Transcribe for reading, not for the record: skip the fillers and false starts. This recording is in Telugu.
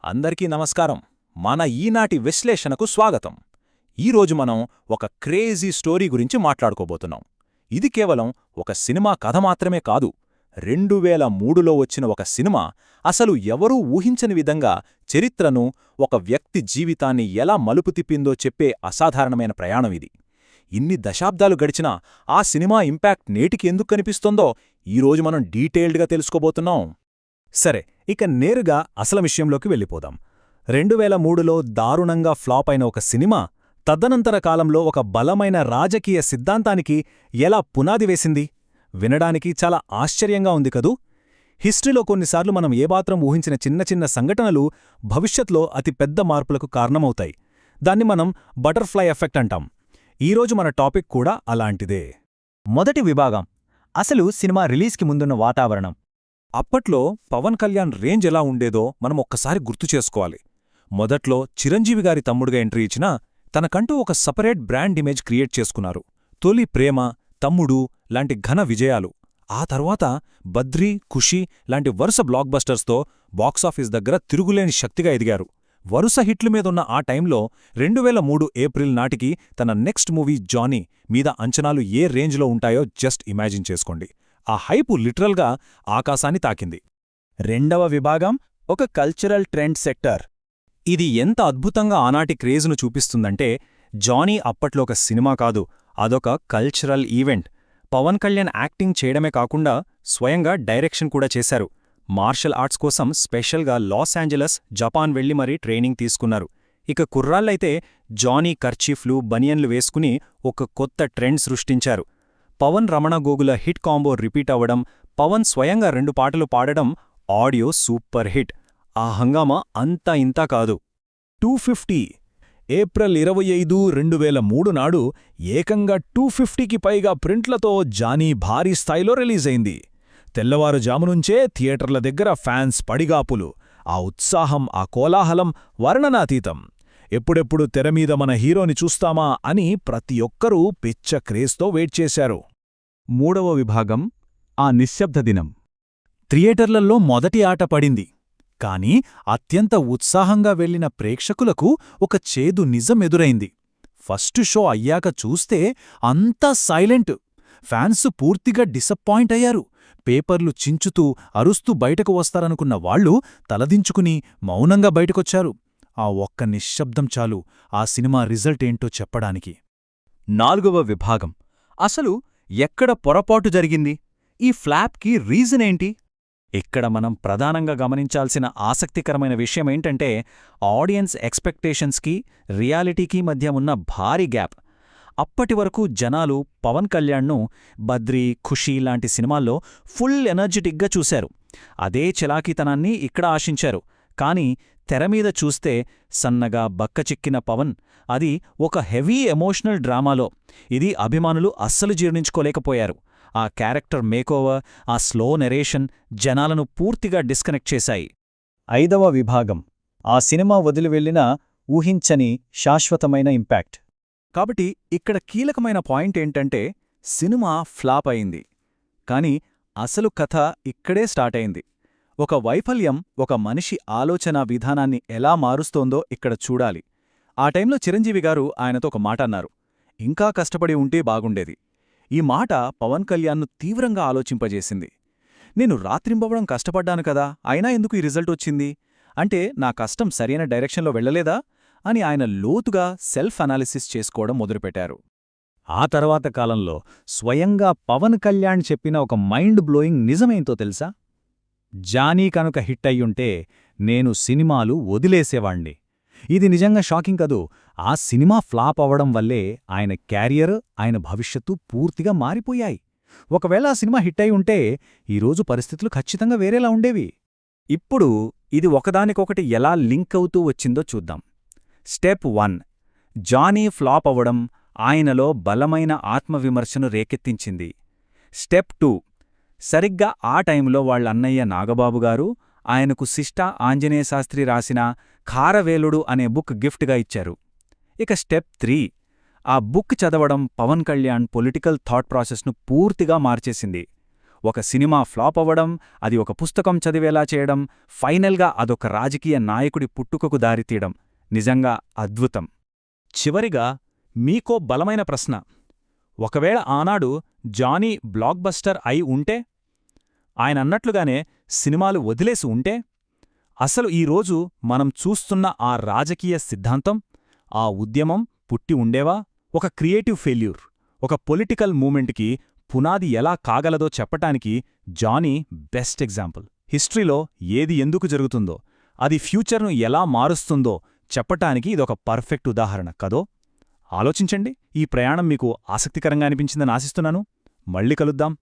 అందరికీ నమస్కారం. మన ఈనాటి విశ్లేషణకు స్వాగతం. ఈరోజు మనం ఒక క్రేజీ స్టోరీ గురించి మాట్లాడుకోబోతున్నాం. ఇది కేవలం ఒక సినిమా కథ మాత్రమే కాదు. 2003లో వచ్చిన ఒక సినిమా అసలు ఎవరూ ఊహించని విధంగా చరిత్రను, ఒక వ్యక్తి జీవితాన్ని ఎలా మలుపు తిప్పిందో చెప్పే అసాధారణమైన ప్రయాణం ఇది. ఇన్ని దశాబ్దాలు గడిచినా ఆ సినిమా ఇంపాక్ట్ నేటికి ఎందుకు కనిపిస్తోందో ఈరోజు మనం డీటెయిల్డ్గా తెలుసుకోబోతున్నాం. సరే, ఇక నేరుగా అసలు విషయంలోకి వెళ్ళిపోదాం. 2003లో దారుణంగా ఫ్లాప్ అయిన ఒక సినిమా తదనంతర కాలంలో ఒక బలమైన రాజకీయ సిద్ధాంతానికి ఎలా పునాది వేసింది? వినడానికి చాలా ఆశ్చర్యంగా ఉంది కదూ. హిస్టరీలో కొన్నిసార్లు మనం ఏమాత్రం ఊహించిన చిన్న చిన్న సంఘటనలు భవిష్యత్లో అతి పెద్ద మార్పులకు కారణమవుతాయి. దాన్ని మనం బటర్ఫ్లై ఎఫెక్ట్ అంటాం. ఈరోజు మన టాపిక్ కూడా అలాంటిదే. మొదటి విభాగం, అసలు సినిమా రిలీజ్కి ముందున్న వాతావరణం. అప్పట్లో పవన్ కళ్యాణ్ రేంజ్ ఎలా ఉండేదో మనం ఒక్కసారి గుర్తు చేసుకోవాలి. మొదట్లో చిరంజీవి గారి తమ్ముడుగా ఎంట్రీ ఇచ్చినా తనకంటూ ఒక సపరేట్ బ్రాండ్ ఇమేజ్ క్రియేట్ చేసుకున్నారు. తొలి ప్రేమ, తమ్ముడు లాంటి ఘన విజయాలు. ఆ తర్వాత బద్రీ, ఖుషీ లాంటి వరుస బ్లాక్ బస్టర్స్తో బాక్సాఫీస్ దగ్గర తిరుగులేని శక్తిగా ఎదిగారు. వరుస హిట్ల మీదున్న ఆ టైంలో 2003 ఏప్రిల్ నాటికి తన నెక్స్ట్ మూవీ జానీ మీద అంచనాలు ఏ రేంజ్లో ఉంటాయో జస్ట్ ఇమాజిన్ చేసుకోండి. ఆ హైపు లిటరల్గా ఆకాశాన్ని తాకింది. రెండవ విభాగం, ఒక కల్చరల్ ట్రెండ్ సెక్టర్. ఇది ఎంత అద్భుతంగా ఆనాటి క్రేజ్ను చూపిస్తుందంటే, జానీ అప్పట్లో ఒక సినిమా కాదు, అదొక cultural event. Pawan Kalyan acting చేయడమే కాకుండా స్వయంగా డైరెక్షన్ కూడా చేశారు. మార్షల్ ఆర్ట్స్ కోసం స్పెషల్గా లాస్ ఏంజలస్, జపాన్ వెళ్లి మరీ ట్రైనింగ్ తీసుకున్నారు. ఇక కుర్రాళ్లైతే జానీ కర్చీఫ్లు, బనియన్లు వేసుకుని ఒక కొత్త ట్రెండ్ సృష్టించారు. Pawan Ramana Gogula hit combo repeat అవ్వడం, పవన్ స్వయంగా 2 పాటలు పాడడం, ఆడియో సూపర్ హిట్. ఆ హంగామా అంతా ఇంతా కాదు. 250 ఏప్రిల్ 25, 2003 నాడు ఏకంగా 250కి పైగా ప్రింట్లతో జానీ భారీ స్థాయిలో రిలీజైంది. తెల్లవారుజామునుంచే థియేటర్ల దగ్గర ఫ్యాన్స్ పడిగాపులు. ఆ ఉత్సాహం, ఆ కోలాహలం వర్ణనాతీతం. ఎప్పుడెప్పుడు తెరమీద మన హీరోని చూస్తామా అని ప్రతి ఒక్కరూ పిచ్చ క్రేజ్తో వెయిట్ చేశారు. మూడవ విభాగం, ఆ నిశ్శబ్ద దినం. థియేటర్లలో మొదటి ఆట పడింది. కాని అత్యంత ఉత్సాహంగా వెళ్లిన ప్రేక్షకులకు ఒక చేదు నిజం ఎదురైంది. ఫస్ట్ షో అయ్యాక చూస్తే అంతా సైలెంట్. ఫ్యాన్స్ పూర్తిగా డిసప్పాయింట్ అయ్యారు. పేపర్లు చించుతూ, అరుస్తూ బయటకు వస్తారనుకున్న వాళ్లు తలదించుకుని మౌనంగా బయటకొచ్చారు. ఆ ఒక్క నిశ్శబ్దం చాలు ఆ సినిమా రిజల్ట్ ఏంటో చెప్పడానికి. నాలుగవ విభాగం, అసలు ఎక్కడ పొరపాటు జరిగింది? ఈ ఫ్లాప్కి రీజన్ ఏంటి? ఇక్కడ మనం ప్రధానంగా గమనించాల్సిన ఆసక్తికరమైన విషయమేంటంటే, ఆడియన్స్ ఎక్స్పెక్టేషన్స్కి, రియాలిటీకి మధ్య ఉన్న భారీ గ్యాప్. అప్పటివరకు జనాలు పవన్ కళ్యాణ్ను బద్రీ, ఖుషీ లాంటి సినిమాల్లో ఫుల్ ఎనర్జెటిక్గా చూశారు. అదే చలాకీతనాన్ని ఇక్కడ ఆశించారు. కాని తెరమీద చూస్తే సన్నగా బక్కచిక్కిన పవన్, అది ఒక హెవీ ఎమోషనల్ డ్రామాలో. ఇది అభిమానులు అస్సలు జీర్ణించుకోలేకపోయారు. ఆ క్యారెక్టర్ మేకోవర్, ఆ స్లో నెరేషన్ జనాలను పూర్తిగా డిస్కనెక్ట్ చేశాయి. ఐదవ విభాగం, ఆ సినిమా వదిలివెళ్లిన ఊహించని శాశ్వతమైన ఇంపాక్ట్. కాబట్టి ఇక్కడ కీలకమైన పాయింట్ ఏంటంటే, సినిమా ఫ్లాప్ అయింది. కాని అసలు కథ ఇక్కడే స్టార్ట్ అయింది. ఒక వైఫల్యం ఒక మనిషి ఆలోచనా విధానాన్ని ఎలా మారుస్తోందో ఇక్కడ చూడాలి. ఆ టైంలో చిరంజీవి గారు ఆయనతో ఒక మాట అన్నారు, ఇంకా కష్టపడి ఉంటే బాగుండేది. ఈ మాట పవన్ కళ్యాణ్ను తీవ్రంగా ఆలోచింపజేసింది. నేను రాత్రింబవడం కష్టపడ్డాను కదా, అయినా ఎందుకు ఈ రిజల్ట్ వచ్చింది? అంటే నా కష్టం సరైన డైరెక్షన్లో వెళ్లలేదా అని ఆయన లోతుగా సెల్ఫ్ అనాలిసిస్ చేసుకోవడం మొదలుపెట్టారు. ఆ తర్వాత కాలంలో స్వయంగా పవన్ కళ్యాణ్ చెప్పిన ఒక మైండ్ బ్లోయింగ్ నిజమేంతో తెలుసా? జానీ కనుక హిట్ అయ్యుంటే నేను సినిమాలు వదిలేసేవాణ్ణి. ఇది నిజంగా షాకింగ్ కదూ. ఆ సినిమా ఫ్లాప్ అవ్వడం వల్లే ఆయన క్యారియర్, ఆయన భవిష్యత్తు పూర్తిగా మారిపోయాయి. ఒకవేళ ఆ సినిమా హిట్ అయి ఉంటే ఈరోజు పరిస్థితులు ఖచ్చితంగా వేరేలా ఉండేవి. ఇప్పుడు ఇది ఒకదానికొకటి ఎలా లింక్ అవుతూ వచ్చిందో చూద్దాం. స్టెప్ 1, జానీ ఫ్లాప్ అవ్వడం ఆయనలో బలమైన ఆత్మవిమర్శను రేకెత్తించింది. స్టెప్ 2, సరిగ్గా ఆ టైంలో వాళ్ళన్నయ్య నాగబాబుగారు ఆయనకు శిష్టా ఆంజనేయశాస్త్రి రాసిన ఖారవేలుడు అనే బుక్ గిఫ్ట్గా ఇచ్చారు. ఇక స్టెప్ 3, ఆ బుక్ చదవడం పవన్ కళ్యాణ్ పొలిటికల్ థాట్ ప్రాసెస్ను పూర్తిగా మార్చేసింది. ఒక సినిమా ఫ్లాప్ అవ్వడం, అది ఒక పుస్తకం చదివేలా చేయడం, ఫైనల్గా అదొక రాజకీయ నాయకుడి పుట్టుకకు దారితీయడం. నిజంగా అద్భుతం. చివరిగా మీకో బలమైన ప్రశ్న. ఒకవేళ ఆనాడు జానీ బ్లాక్బస్టర్ అయి ఉంటే, ఆయనన్నట్లుగానే సినిమాలు వదిలేసి ఉంటే, అసలు ఈరోజు మనం చూస్తున్న ఆ రాజకీయ సిద్ధాంతం, ఆ ఉద్యమం పుట్టి ఉండేవా? ఒక క్రియేటివ్ ఫెయిల్యూర్, ఒక పొలిటికల్ మూమెంట్కి పునాది ఎలా కాగలదో చెప్పటానికి జానీ బెస్ట్ ఎగ్జాంపుల్. హిస్టరీలో ఏది ఎందుకు జరుగుతుందో, అది ఫ్యూచర్ను ఎలా మారుస్తుందో చెప్పటానికి ఇదొక పర్ఫెక్ట్ ఉదాహరణ కదో? ఆలోచించండి. ఈ ప్రయాణం మీకు ఆసక్తికరంగా అనిపించిందని ఆశిస్తున్నాను. మళ్ళీ కలుద్దాం.